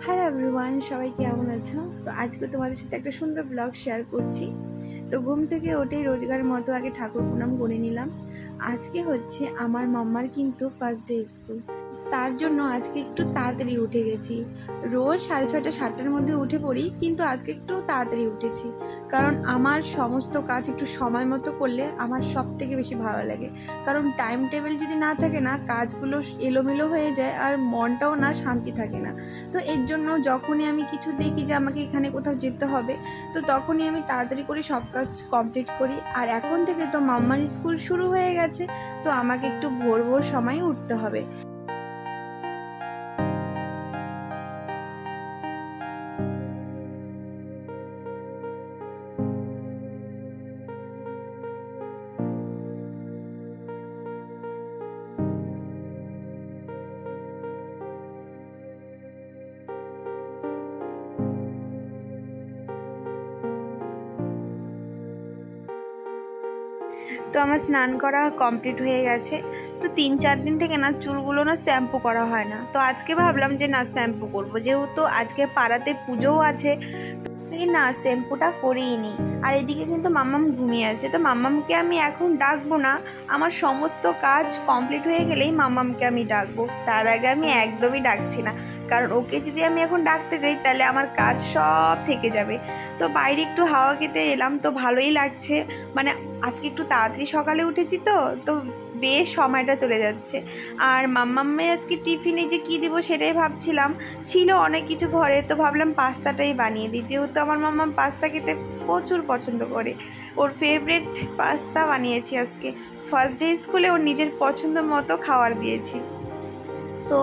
Hello everyone, সবাই কেমন আছো? তো আজকে তোমাদের সাথে একটা সুন্দর ব্লগ শেয়ার করছি। তো ঘুম থেকে উঠেই রোজগার মতো আগে ঠাকুর প্রণাম করে নিলাম। আজকে হচ্ছে আমার মাম্মার কিন্তু ফার্স্ট ডে স্কুল, তার জন্য আজকে একটু তাড়াতাড়ি উঠে গেছি। রোজ 6:30 7টার মধ্যে উঠে পড়ি, কিন্তু আজকে একটু তাড়াতাড়ি উঠেছি, কারণ আমার সমস্ত কাজ একটু সময় মতো করলে আমার সব থেকে বেশি ভালো লাগে। কারণ টাইম টেবিল যদি না থাকে না, কাজগুলো এলোমেলো হয়ে যায় আর মনটাও না শান্তি থাকে না। তো এর জন্য যখনই আমি কিছু দেখি যে আমাকে এখানে কোথাও যেতে হবে, তো তখনই আমি তাড়াতাড়ি করে সব কাজ কমপ্লিট করি। আর এখন থেকে তো মাম্মার স্কুল শুরু হয়ে গেছে, তো আমাকে একটু ভোর ভোর সময় উঠতে হবে। তো আমার স্নান করা কমপ্লিট হয়ে গেছে। তো 3-4 দিন থেকে না চুলগুলো না শ্যাম্পু করা হয় না। তো আজকে ভাবলাম যে না, শ্যাম্পু করব, যেহেতু আজকে পাড়াতে পুজোও আছে, না শ্যাম্পুটা করিয়ে নিই। আর এদিকে কিন্তু মাম্মাম ঘুমিয়ে আছে, তো মাম্মামকে আমি এখন ডাকবো না। আমার সমস্ত কাজ কমপ্লিট হয়ে গেলেই মাম্মামকে আমি ডাকবো, তার আগে আমি একদমই ডাকছি না। কারণ ওকে যদি আমি এখন ডাকতে যাই তাহলে আমার কাজ সব থেকে যাবে। তো বাইরে একটু হাওয়া খেতে এলাম, তো ভালোই লাগছে। মানে আজকে একটু তাড়াতাড়ি সকালে উঠেছি, তো বেশ সময়টা চলে যাচ্ছে। আর মাম্মাম্মে আজকে টিফিনে যে কী দিব সেটাই ভাবছিলাম। ছিল অনেক কিছু ঘরে, তো ভাবলাম পাস্তাটাই বানিয়ে দিই, যেহেতু আমার মাম্মাম পাস্তা খেতে প্রচুর পছন্দ করে। ওর ফেভারিট পাস্তা বানিয়েছি আজকে। ফার্স্ট ডে স্কুলে ওর নিজের পছন্দ মতো খাবার দিয়েছি। তো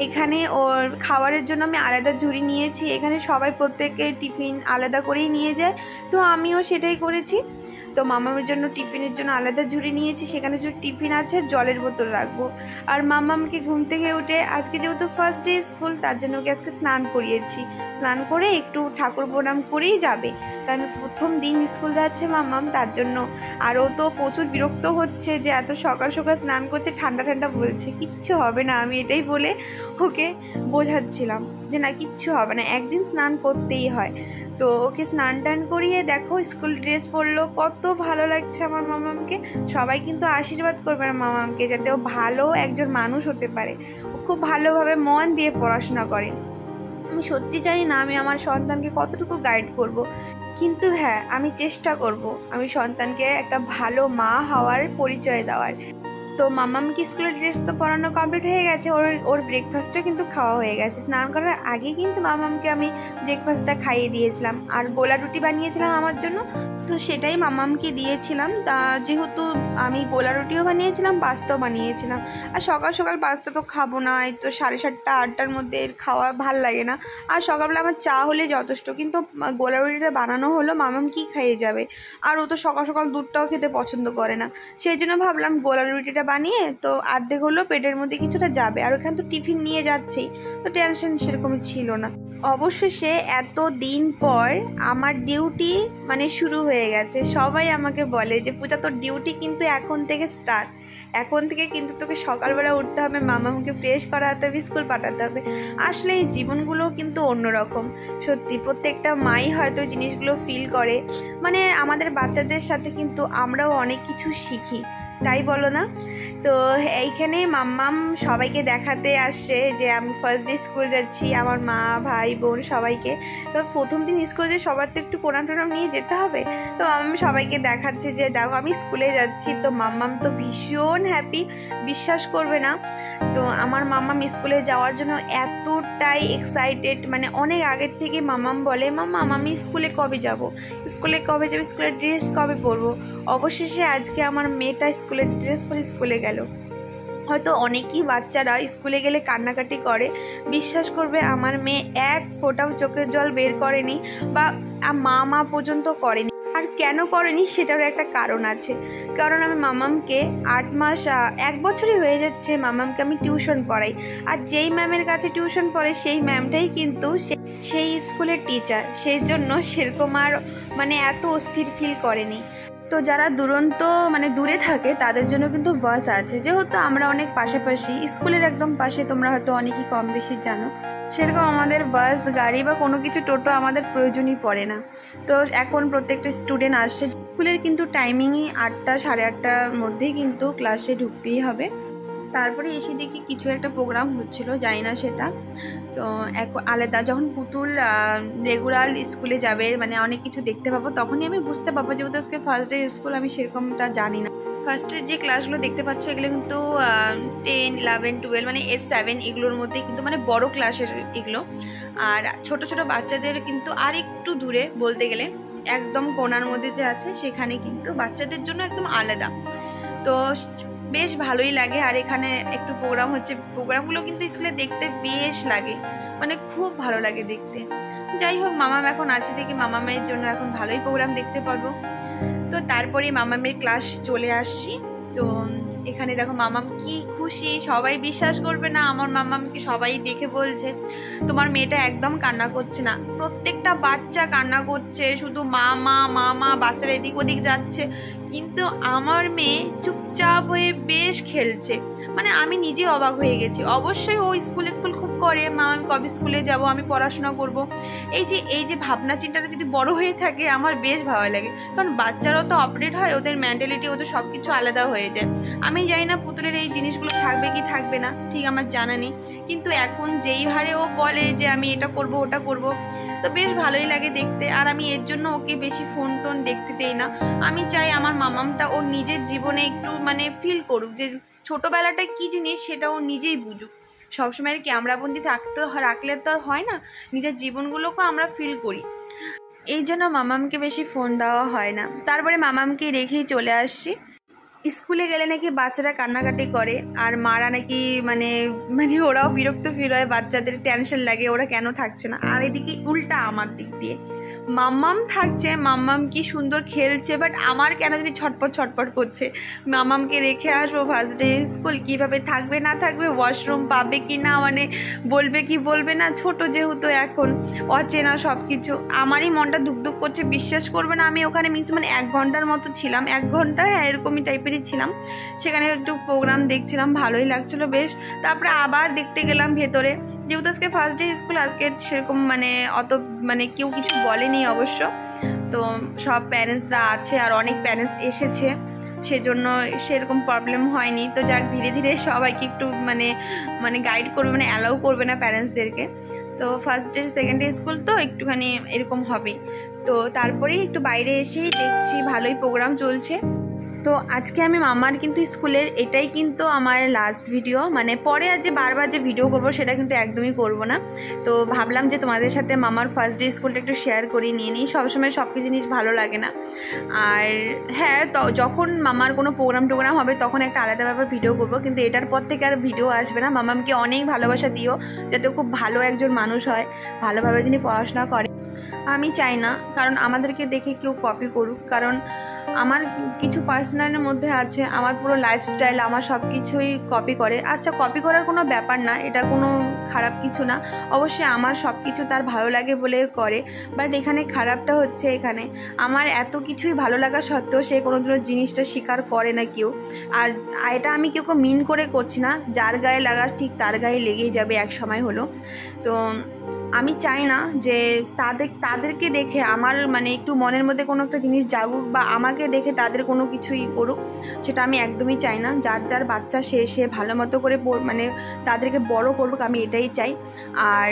এখানে ওর খাবারের জন্য আমি আলাদা ঝুড়ি নিয়েছি। এখানে সবাই প্রত্যেকে টিফিন আলাদা করেই নিয়ে যায়, তো আমিও সেটাই করেছি। তো মামামের জন্য টিফিনের জন্য আলাদা ঝুড়ি নিয়েছি, সেখানে যে টিফিন আছে জলের বোতল রাখবো। আর মামামকে ঘুম থেকে উঠে আজকে যেহেতু ফার্স্ট ডে স্কুল, তার জন্য ওকে আজকে স্নান করিয়েছি। স্নান করে একটু ঠাকুর প্রণাম করেই যাবে, কারণ প্রথম দিন স্কুল যাচ্ছে মামাম, তার জন্য। আর ও তো প্রচুর বিরক্ত হচ্ছে যে এত সকাল সকাল স্নান করছে, ঠান্ডা ঠান্ডা বলছে। কিচ্ছু হবে না, আমি এটাই বলে ওকে বোঝাচ্ছিলাম যে না, কিচ্ছু হবে না, একদিন স্নান করতেই হয়। তো ওকে স্নান টান করিয়ে দেখো স্কুল ড্রেস পরলো, কত ভালো লাগছে আমার মামামকে। সবাই কিন্তু আশীর্বাদ করবে না মামামকে, যাতে ও ভালো একজন মানুষ হতে পারে, ও খুব ভালোভাবে মন দিয়ে পড়াশোনা করে। আমি সত্যি জানি না আমি আমার সন্তানকে কতটুকু গাইড করব, কিন্তু হ্যাঁ, আমি চেষ্টা করব আমি সন্তানকে একটা ভালো মা হওয়ার পরিচয় দেওয়ার। তো মাম্মামকে স্কুলের ড্রেস তো পরানো কমপ্লিট হয়ে গেছে, ওর ব্রেকফাস্টও কিন্তু খাওয়া হয়ে গেছে। স্নান করার আগে কিন্তু মাম্মামকে আমি ব্রেকফাস্টটা খাইয়ে দিয়েছিলাম, আর গোলা রুটি বানিয়েছিলাম আমার জন্য, তো সেটাই মাম্মামকে দিয়েছিলাম। তা যেহেতু আমি গোলা রুটিও বানিয়েছিলাম, পাস্তাও বানিয়েছিলাম। আর সকাল সকাল পাস্তা তো খাবো না, এই তো 7:30 8টার মধ্যে খাওয়া ভাল লাগে না। আর সকালবেলা আমার চা হলে যথেষ্ট, কিন্তু গোলা রুটিটা বানানো হলো, মাম্মাম কি খাইয়ে যাবে? আর ও তো সকাল সকাল দুধটাও খেতে পছন্দ করে না, সেই জন্য ভাবলাম গোলা রুটিটা বানিয়ে তো অর্ধেক হলো পেটের মধ্যে কিছুটা যাবে। আর ওখানে তো টিফিন নিয়ে যাচ্ছেই, তো টেনশন সেরকমই ছিল না। অবশেষে এত দিন পর আমার ডিউটি মানে শুরু হয়ে গেছে। সবাই আমাকে বলে যে পূজা, তোর ডিউটি কিন্তু এখন থেকে স্টার্ট, এখন থেকে কিন্তু তোকে সকালবেলা উঠতে হবে, মামাকে ফ্রেশ করাতে হবে, স্কুল পাঠাতে হবে। আসলে এই জীবনগুলো কিন্তু অন্যরকম। সত্যি প্রত্যেকটা মাই হয়তো জিনিসগুলো ফিল করে। মানে আমাদের বাচ্চাদের সাথে কিন্তু আমরাও অনেক কিছু শিখি, তাই বলো না? তো এইখানে মাম্মাম সবাইকে দেখাতে আসছে যে আমি ফার্স্ট ডে স্কুল যাচ্ছি, আমার মা ভাই বোন সবাইকে। তো প্রথম দিন স্কুল যে সবার তো একটু প্রণাম টনাম নিয়ে যেতে হবে, তো মাম্মাম সবাইকে দেখাচ্ছে যে দেখো আমি স্কুলে যাচ্ছি। তো মাম্মাম তো ভীষণ হ্যাপি, বিশ্বাস করবে না। তো আমার মাম্মাম স্কুলে যাওয়ার জন্য এতটাই এক্সাইটেড, মানে অনেক আগের থেকে মাম্মাম বলে, মাম্মাম আমি স্কুলে কবে যাব, স্কুলে কবে যাবো, স্কুলের ড্রেস কবে পরবো। অবশেষে আজকে আমার মেয়েটা স্কুলের ড্রেস পরে স্কুলে গেল। হয়তো অনেকেই বাচ্চারা স্কুলে গেলে কান্নাকাটি করে, বিশ্বাস করবে আমার মেয়ে এক ফোঁটাও চোখের জল বের করেনি, বা মা পর্যন্ত করেনি। আর কেন করেনি সেটারও একটা কারণ আছে, কারণ আমি মামামকে 8 মাস 1 বছরই হয়ে যাচ্ছে মামামকে আমি টিউশন পড়াই। আর যেই ম্যামের কাছে টিউশন পড়ে সেই ম্যামটাই কিন্তু সেই স্কুলের টিচার, সেই জন্য সেরকম আর মানে এত অস্থির ফিল করেনি। তো যারা দুরন্ত মানে দূরে থাকে তাদের জন্য কিন্তু বাস আছে, যেহেতু আমরা অনেক পাশাপাশি, স্কুলের একদম পাশে, তোমরা হয়তো অনেকেই কম বেশি জানো, সেরকম আমাদের বাস গাড়ি বা কোনো কিছু টোটো আমাদের প্রয়োজনই পড়ে না। তো এখন প্রত্যেকটা স্টুডেন্ট আসছে, স্কুলের কিন্তু টাইমিংই 8টা সাড়ে 8টার মধ্যেই কিন্তু ক্লাসে ঢুকতেই হবে। তারপরে এসে দেখি কিছু একটা প্রোগ্রাম হচ্ছিল, জানি না সেটা। তো আলাদা যখন পুতুল রেগুলার স্কুলে যাবে, মানে অনেক কিছু দেখতে পাবো, তখনই আমি বুঝতে পারবো, যেহেতু আজকে ফার্স্ট ডে স্কুল, আমি সেরকমটা জানি না। ফার্স্টের যে ক্লাসগুলো দেখতে পাচ্ছ এগুলো কিন্তু 10, 11, 12 মানে 8, 7 এগুলোর মধ্যে কিন্তু মানে বড় ক্লাসের এগুলো। আর ছোট ছোট বাচ্চাদের কিন্তু আর একটু দূরে বলতে গেলে একদম কোণার মধ্যে যে আছে সেখানে কিন্তু বাচ্চাদের জন্য একদম আলাদা। তো বেশ ভালোই লাগে। আর এখানে একটু প্রোগ্রাম হচ্ছে, প্রোগ্রামগুলো কিন্তু স্কুলে দেখতে বেশ লাগে, মানে খুব ভালো লাগে দেখতে। যাই হোক, মামাম এখন আছে দেখি মামামের জন্য এখন ভালোই প্রোগ্রাম দেখতে পারবো। তো তারপরে মামামের ক্লাস চলে আসছি। তো এখানে দেখো মামাম কি খুশি, সবাই বিশ্বাস করবে না, আমার মামামকে সবাই দেখে বলছে তোমার মেয়েটা একদম কান্না করছে না। প্রত্যেকটা বাচ্চা কান্না করছে, শুধু মা মা বাচ্চারা এদিক ওদিক যাচ্ছে, কিন্তু আমার মেয়ে চুপচাপ হয়ে বেশ খেলছে। মানে আমি নিজে অবাক হয়ে গেছি। অবশ্যই ও স্কুল খুব করে, মা আমি কবে স্কুলে যাব, আমি পড়াশোনা করব, এই যে ভাবনা চিন্তাটা যদি বড় হয়ে থাকে আমার বেশ ভালো লাগে। কারণ বাচ্চারাও তো অপারেট হয়, ওদের মেন্টালিটি, ওদের সব কিছু আলাদা হয়ে যায়। আমি জানি না পুতুলের এই জিনিসগুলো থাকবে কি থাকবে না, ঠিক আমার জানা নেই, কিন্তু এখন যেই হারে ও বলে যে আমি এটা করব ওটা করব, তো বেশ ভালোই লাগে দেখতে। আর আমি এর জন্য ওকে বেশি ফোন টোন দেখতে দেই না। আমি চাই আমার মামামটা ওর নিজের জীবনে একটু মানে ফিল করুক, যে ছোটোবেলাটা কী জিনিস সেটা ও নিজেই বুঝুক। সবসময় আর ক্যামেরাবন্দি রাখলে তো আর হয় না, নিজের জীবনগুলোকেও আমরা ফিল করি। এই জন্য মামামকে বেশি ফোন দেওয়া হয় না। তারপরে মামামকে রেখেই চলে আসছি। স্কুলে গেলে নাকি বাচ্চারা কান্নাকাটি করে, আর মারা নাকি মানে ওরাও বিরক্ত ফিল হয়, বাচ্চাদের টেনশন লাগে ওরা কেন থাকছে না। আর এদিকে উল্টা আমার দিক দিয়ে মাম্মাম থাকছে, মাম্মাম কি সুন্দর খেলছে, বাট আমার কেন যদি ছটপট করছে। মাম্মামকে রেখে আসবো ফার্স্ট ডে স্কুল, কীভাবে থাকবে না থাকবে, ওয়াশরুম পাবে কি না, মানে বলবে কি বলবে না, ছোট যেহেতু এখন অচেনা সব কিছু, আমারই মনটা ধুকধুক করছে। বিশ্বাস করবে না, আমি ওখানে মানে 1 ঘন্টার মতো ছিলাম, 1 ঘন্টা, হ্যাঁ এরকমই টাইপেরই ছিলাম। সেখানে একটু প্রোগ্রাম দেখছিলাম, ভালোই লাগছিলো বেশ। তারপরে আবার দেখতে গেলাম ভেতরে, যেহেতু আজকে ফার্স্ট ডে স্কুল, আজকে সেরকম মানে অত মানে কেউ কিছু বলেনি অবশ্য। তো সব প্যারেন্টসরা আছে, আর অনেক প্যারেন্টস এসেছে, সেজন্য সেরকম প্রবলেম হয়নি। তো যাক, ধীরে ধীরে সবাইকে একটু মানে গাইড করবে, মানে অ্যালাউ করবে না প্যারেন্টসদেরকে। তো first day second day school তো একটুখানি এরকম হবেই। তো তারপরেই একটু বাইরে এসেই দেখছি ভালোই প্রোগ্রাম চলছে। তো আজকে আমি মামার কিন্তু স্কুলের এটাই কিন্তু আমার লাস্ট ভিডিও, মানে পরে আজ যে বারবার যে ভিডিও করব সেটা কিন্তু একদমই করব না। তো ভাবলাম যে তোমাদের সাথে মামার ফার্স্ট ডে স্কুলটা একটু শেয়ার করে নিই। সবসময় সব কিছু জিনিস ভালো লাগে না। আর হ্যাঁ, তো যখন মামার কোনো প্রোগ্রাম হবে তখন একটা আলাদা ব্যাপার ভিডিও করব, কিন্তু এটার পর থেকে আর ভিডিও আসবে না। মামামকে অনেক ভালোবাসা দিও, যাতে খুব ভালো একজন মানুষ হয়, ভালোভাবে যিনি পড়াশোনা করে। আমি চাই না কারণ আমাদেরকে দেখে কেউ কপি করুক, কারণ আমার কিছু পার্সোনালের মধ্যে আছে, আমার পুরো লাইফস্টাইল, আমার সব কিছুই কপি করে। আচ্ছা, কপি করার কোনো ব্যাপার না, এটা কোনো খারাপ কিছু না, অবশ্যই আমার সব কিছু তার ভালো লাগে বলে করে। বাট এখানে খারাপটা হচ্ছে, এখানে আমার এত কিছুই ভালো লাগা সত্ত্বেও সে কোনোদিনও জিনিসটা স্বীকার করে না কেউ। আর এটা আমি কেউ মিন করে করছি না, যার গায়ে লাগা ঠিক তার গায়ে লেগেই যাবে এক সময় হলো। তো আমি চাই না যে তাদেরকে দেখে আমার মানে একটু মনের মধ্যে কোনো একটা জিনিস জাগুক, বা আমাকে দেখে তাদের কোনো কিছুই করুক, সেটা আমি একদমই চাই না। যার বাচ্চা সে ভালো মতো করে মানে তাদেরকে বড় করুক, আমি এটাই চাই। আর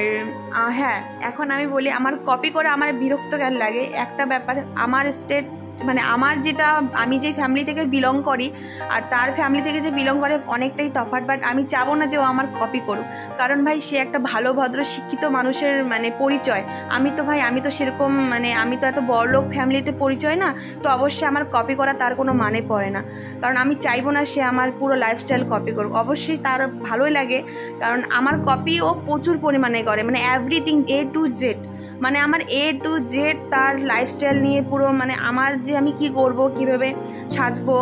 হ্যাঁ, এখন আমি বলি আমার কপি করে আমার বিরক্ত কেন লাগে একটা ব্যাপার, আমার স্টেট মানে আমার যেটা, আমি যে ফ্যামিলি থেকে বিলং করি আর তার ফ্যামিলি থেকে যে বিলং করে অনেকটাই তফাৎ। বাট আমি চাবো না যে ও আমার কপি করুক, কারণ ভাই সে একটা ভালো ভদ্র শিক্ষিত মানুষের মানে পরিচয়। আমি তো সেরকম মানে আমি তো এত বড়লোক ফ্যামিলিতে পরিচয় না। তো অবশ্যই আমার কপি করা তার কোনো মানে পড়ে না, কারণ আমি চাইবো না সে আমার পুরো লাইফস্টাইল কপি করুক। অবশ্যই তার ভালোই লাগে, কারণ আমার কপি ও প্রচুর পরিমাণে করে, মানে এভরিথিং A to Z, মানে আমার A to Z তার লাইফস্টাইল নিয়ে পুরো, মানে আমার যে আমি কি করব, কিভাবে সাজবো,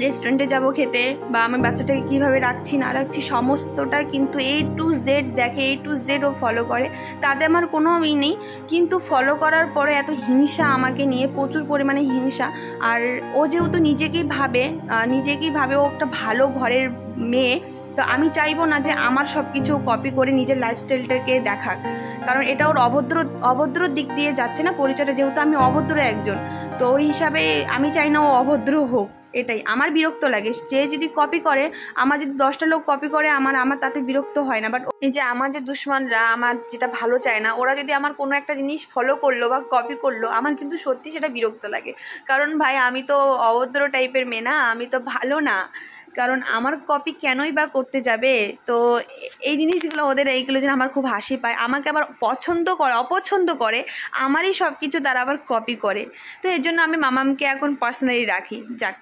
রেস্টুরেন্টে যাব খেতে, বা আমি বাচ্চাটাকে কীভাবে রাখছি না রাখছি সমস্তটা কিন্তু A to Z দেখে, A to Z ও ফলো করে। তাতে আমার কোনো নেই, কিন্তু ফলো করার পরে এত হিংসা আমাকে নিয়ে, প্রচুর পরিমাণে হিংসা। আর ও যেহেতু নিজেকেই ভাবে ও একটা ভালো ঘরের মেয়ে, তো আমি চাইবো না যে আমার সব কিছু কপি করে নিজের লাইফস্টাইলটাকে দেখাক, কারণ এটা ওর অভদ্র দিক দিয়ে যাচ্ছে না পরিচয়টা, যেহেতু আমি অভদ্র একজন, তো ওই হিসাবে আমি চাই না ও অভদ্র হোক। এটাই আমার বিরক্ত লাগে। যে যদি কপি করে, আমার যদি 10টা লোক কপি করে, আমার তাতে বিরক্ত হয় না। বাট এই যে আমার যে দুশ্মনরা, আমার যেটা ভালো চায় না, ওরা যদি আমার কোনো একটা জিনিস ফলো করলো বা কপি করলো, আমার কিন্তু সত্যি সেটা বিরক্ত লাগে। কারণ ভাই আমি তো অভদ্র টাইপের মেয়ে না, আমি তো ভালো না, কারণ আমার কপি কেনই বা করতে যাবে। তো এই জিনিসগুলো ওদের, এইগুলো যেন আমার খুব হাসি পায়। আমাকে আবার অপছন্দ করে, আমারই সব কিছু তারা আবার কপি করে। তো এর জন্য আমি মামামকে এখন পার্সোনালি রাখি। যাক।